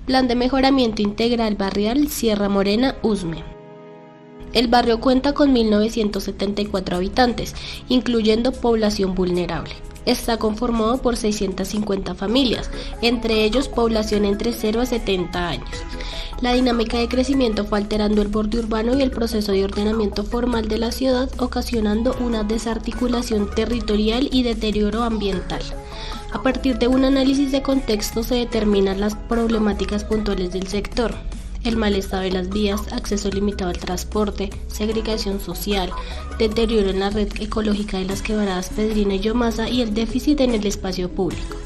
Plan de Mejoramiento Integral Barrial Sierra Morena, Usme. El barrio cuenta con 1.974 habitantes, incluyendo población vulnerable. Está conformado por 650 familias, entre ellos población entre 0 a 70 años. La dinámica de crecimiento fue alterando el borde urbano y el proceso de ordenamiento formal de la ciudad, ocasionando una desarticulación territorial y deterioro ambiental. A partir de un análisis de contexto se determinan las problemáticas puntuales del sector. El mal estado de las vías, acceso limitado al transporte, segregación social, deterioro en la red ecológica de las quebradas Pedrina y Yomasa y el déficit en el espacio público.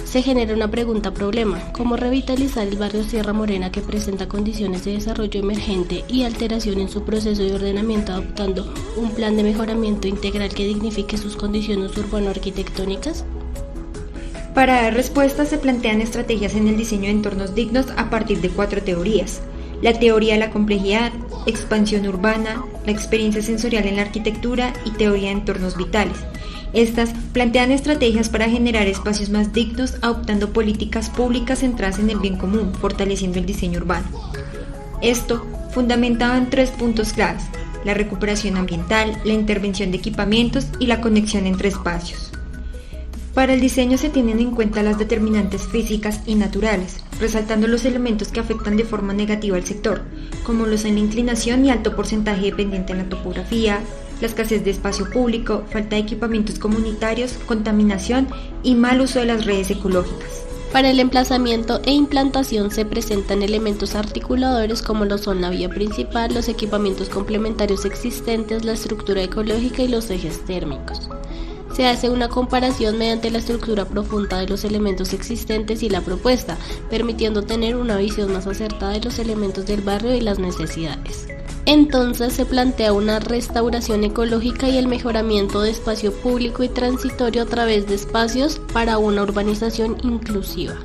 Se genera una pregunta-problema: ¿cómo revitalizar el barrio Sierra Morena, que presenta condiciones de desarrollo emergente y alteración en su proceso de ordenamiento, adoptando un plan de mejoramiento integral que dignifique sus condiciones urbano-arquitectónicas? Para dar respuesta se plantean estrategias en el diseño de entornos dignos a partir de 4 teorías: la teoría de la complejidad, expansión urbana, la experiencia sensorial en la arquitectura y teoría de entornos vitales. Estas plantean estrategias para generar espacios más dignos, adoptando políticas públicas centradas en el bien común, fortaleciendo el diseño urbano. Esto fundamentado en 3 puntos claves: la recuperación ambiental, la intervención de equipamientos y la conexión entre espacios. Para el diseño se tienen en cuenta las determinantes físicas y naturales, resaltando los elementos que afectan de forma negativa al sector, como los en la inclinación y alto porcentaje de pendiente en la topografía, la escasez de espacio público, falta de equipamientos comunitarios, contaminación y mal uso de las redes ecológicas. Para el emplazamiento e implantación se presentan elementos articuladores como lo son la vía principal, los equipamientos complementarios existentes, la estructura ecológica y los ejes térmicos. Se hace una comparación mediante la estructura profunda de los elementos existentes y la propuesta, permitiendo tener una visión más acertada de los elementos del barrio y las necesidades. Entonces se plantea una restauración ecológica y el mejoramiento de espacio público y transitorio a través de espacios para una urbanización inclusiva.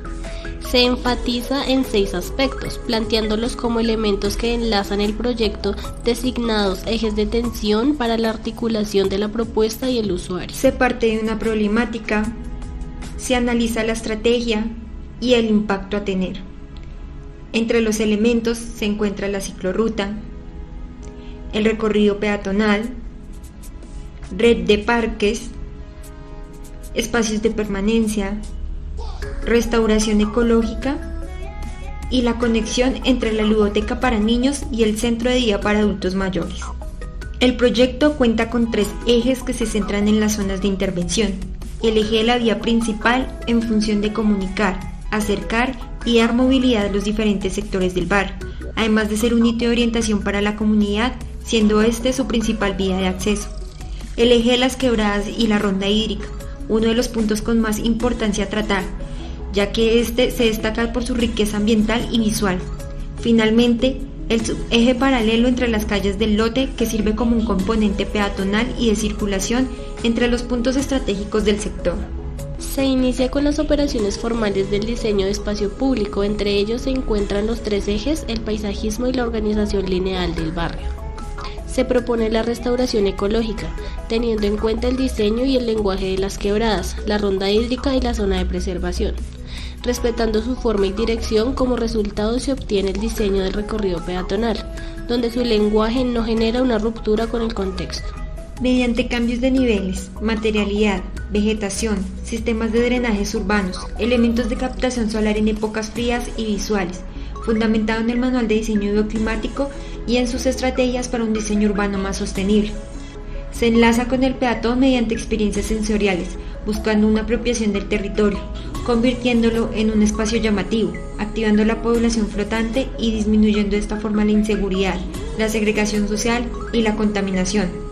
Se enfatiza en 6 aspectos, planteándolos como elementos que enlazan el proyecto, designados ejes de tensión para la articulación de la propuesta y el usuario. Se parte de una problemática, se analiza la estrategia y el impacto a tener. Entre los elementos se encuentra la ciclorruta, el recorrido peatonal, red de parques, espacios de permanencia, restauración ecológica y la conexión entre la ludoteca para niños y el centro de día para adultos mayores. El proyecto cuenta con 3 ejes que se centran en las zonas de intervención: el eje de la vía principal en función de comunicar, acercar y dar movilidad a los diferentes sectores del barrio, además de ser un hito de orientación para la comunidad, siendo este su principal vía de acceso. El eje de las quebradas y la ronda hídrica, uno de los puntos con más importancia a tratar, ya que este se destaca por su riqueza ambiental y visual. Finalmente, el subeje paralelo entre las calles del lote, que sirve como un componente peatonal y de circulación entre los puntos estratégicos del sector. Se inicia con las operaciones formales del diseño de espacio público. Entre ellos se encuentran los 3 ejes, el paisajismo y la organización lineal del barrio. Se propone la restauración ecológica, teniendo en cuenta el diseño y el lenguaje de las quebradas, la ronda hídrica y la zona de preservación. Respetando su forma y dirección, como resultado se obtiene el diseño del recorrido peatonal, donde su lenguaje no genera una ruptura con el contexto. Mediante cambios de niveles, materialidad, vegetación, sistemas de drenajes urbanos, elementos de captación solar en épocas frías y visuales, fundamentado en el Manual de Diseño Bioclimático y en sus estrategias para un diseño urbano más sostenible. Se enlaza con el peatón mediante experiencias sensoriales, buscando una apropiación del territorio, convirtiéndolo en un espacio llamativo, activando la población flotante y disminuyendo de esta forma la inseguridad, la segregación social y la contaminación.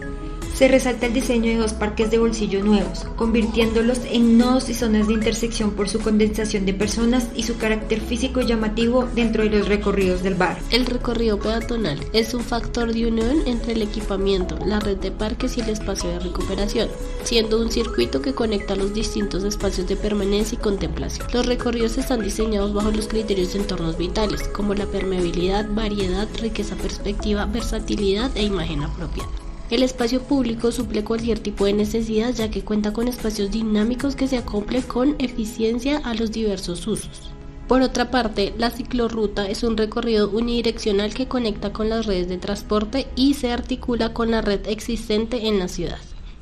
Se resalta el diseño de 2 parques de bolsillo nuevos, convirtiéndolos en nodos y zonas de intersección por su condensación de personas y su carácter físico llamativo dentro de los recorridos del barrio. El recorrido peatonal es un factor de unión entre el equipamiento, la red de parques y el espacio de recuperación, siendo un circuito que conecta los distintos espacios de permanencia y contemplación. Los recorridos están diseñados bajo los criterios de entornos vitales, como la permeabilidad, variedad, riqueza perspectiva, versatilidad e imagen apropiada. El espacio público suple cualquier tipo de necesidad, ya que cuenta con espacios dinámicos que se acoplen con eficiencia a los diversos usos. Por otra parte, la ciclorruta es un recorrido unidireccional que conecta con las redes de transporte y se articula con la red existente en la ciudad.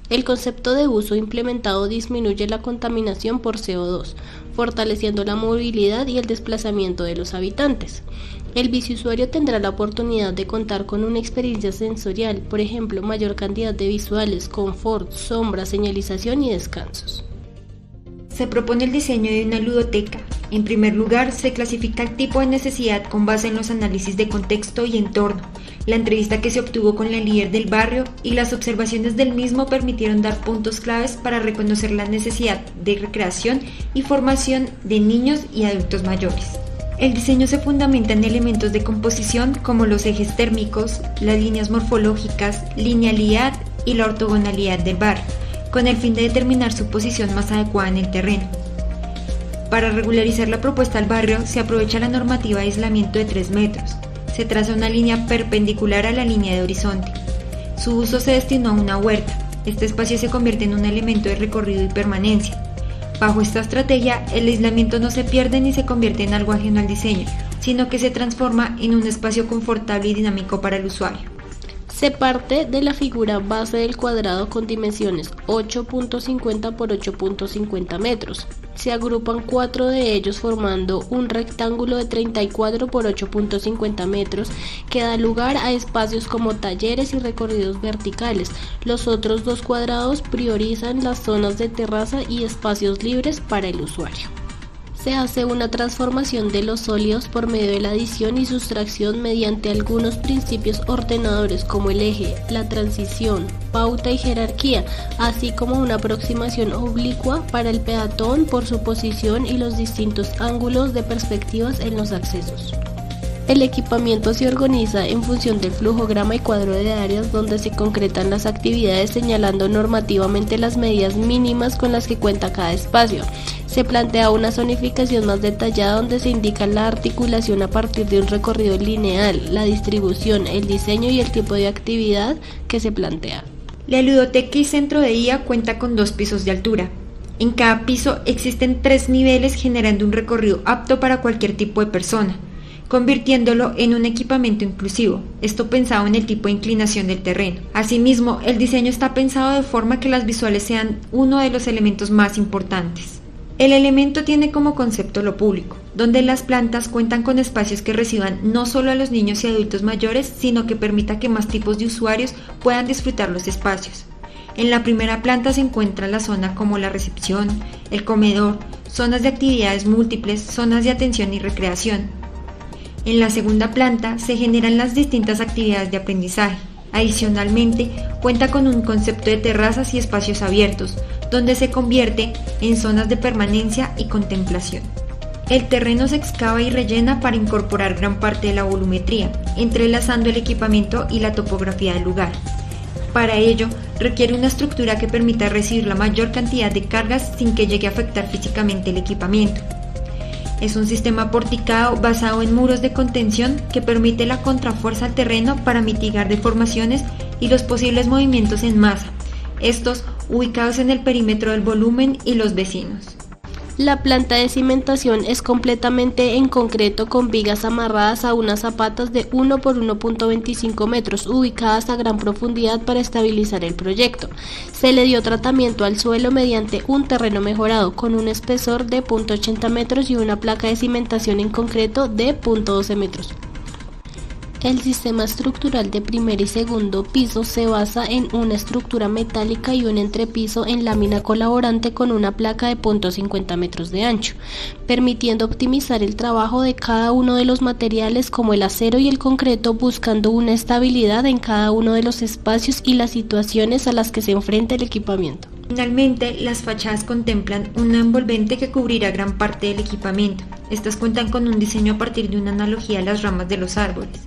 El concepto de uso implementado disminuye la contaminación por CO2, fortaleciendo la movilidad y el desplazamiento de los habitantes. El biciusuario tendrá la oportunidad de contar con una experiencia sensorial, por ejemplo, mayor cantidad de visuales, confort, sombra, señalización y descansos. Se propone el diseño de una ludoteca. En primer lugar, se clasifica el tipo de necesidad con base en los análisis de contexto y entorno. La entrevista que se obtuvo con la líder del barrio y las observaciones del mismo permitieron dar puntos claves para reconocer la necesidad de recreación y formación de niños y adultos mayores. El diseño se fundamenta en elementos de composición como los ejes térmicos, las líneas morfológicas, linealidad y la ortogonalidad del barrio, con el fin de determinar su posición más adecuada en el terreno. Para regularizar la propuesta al barrio, se aprovecha la normativa de aislamiento de 3 metros. Se traza una línea perpendicular a la línea de horizonte. Su uso se destinó a una huerta. Este espacio se convierte en un elemento de recorrido y permanencia. Bajo esta estrategia, el aislamiento no se pierde ni se convierte en algo ajeno al diseño, sino que se transforma en un espacio confortable y dinámico para el usuario. Se parte de la figura base del cuadrado con dimensiones 8.50 por 8.50 metros. Se agrupan 4 de ellos formando un rectángulo de 34 por 8.50 metros que da lugar a espacios como talleres y recorridos verticales. Los otros 2 cuadrados priorizan las zonas de terraza y espacios libres para el usuario. Se hace una transformación de los sólidos por medio de la adición y sustracción mediante algunos principios ordenadores como el eje, la transición, pauta y jerarquía, así como una aproximación oblicua para el peatón por su posición y los distintos ángulos de perspectivas en los accesos. El equipamiento se organiza en función del flujograma y cuadro de áreas donde se concretan las actividades señalando normativamente las medidas mínimas con las que cuenta cada espacio. Se plantea una zonificación más detallada donde se indica la articulación a partir de un recorrido lineal, la distribución, el diseño y el tipo de actividad que se plantea. La ludoteca y centro de día cuenta con 2 pisos de altura. En cada piso existen 3 niveles generando un recorrido apto para cualquier tipo de persona, convirtiéndolo en un equipamiento inclusivo, esto pensado en el tipo de inclinación del terreno. Asimismo, el diseño está pensado de forma que las visuales sean uno de los elementos más importantes. El elemento tiene como concepto lo público, donde las plantas cuentan con espacios que reciban no solo a los niños y adultos mayores, sino que permita que más tipos de usuarios puedan disfrutar los espacios. En la primera planta se encuentra la zona como la recepción, el comedor, zonas de actividades múltiples, zonas de atención y recreación. En la segunda planta se generan las distintas actividades de aprendizaje. Adicionalmente, cuenta con un concepto de terrazas y espacios abiertos, donde se convierte en zonas de permanencia y contemplación. El terreno se excava y rellena para incorporar gran parte de la volumetría, entrelazando el equipamiento y la topografía del lugar. Para ello, requiere una estructura que permita recibir la mayor cantidad de cargas sin que llegue a afectar físicamente el equipamiento. Es un sistema porticado basado en muros de contención que permite la contrafuerza al terreno para mitigar deformaciones y los posibles movimientos en masa, estos ubicados en el perímetro del volumen y los vecinos. La planta de cimentación es completamente en concreto con vigas amarradas a unas zapatas de 1 por 1.25 metros ubicadas a gran profundidad para estabilizar el proyecto. Se le dio tratamiento al suelo mediante un terreno mejorado con un espesor de 0.80 metros y una placa de cimentación en concreto de 0.12 metros. El sistema estructural de primer y segundo piso se basa en una estructura metálica y un entrepiso en lámina colaborante con una placa de 0.50 metros de ancho, permitiendo optimizar el trabajo de cada uno de los materiales como el acero y el concreto, buscando una estabilidad en cada uno de los espacios y las situaciones a las que se enfrenta el equipamiento. Finalmente, las fachadas contemplan una envolvente que cubrirá gran parte del equipamiento. Estas cuentan con un diseño a partir de una analogía a las ramas de los árboles.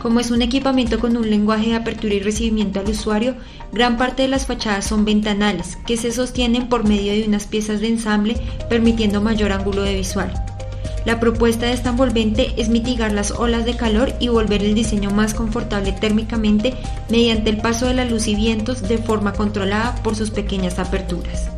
Como es un equipamiento con un lenguaje de apertura y recibimiento al usuario, gran parte de las fachadas son ventanales, que se sostienen por medio de unas piezas de ensamble, permitiendo mayor ángulo de visual. La propuesta de esta envolvente es mitigar las olas de calor y volver el diseño más confortable térmicamente mediante el paso de la luz y vientos de forma controlada por sus pequeñas aperturas.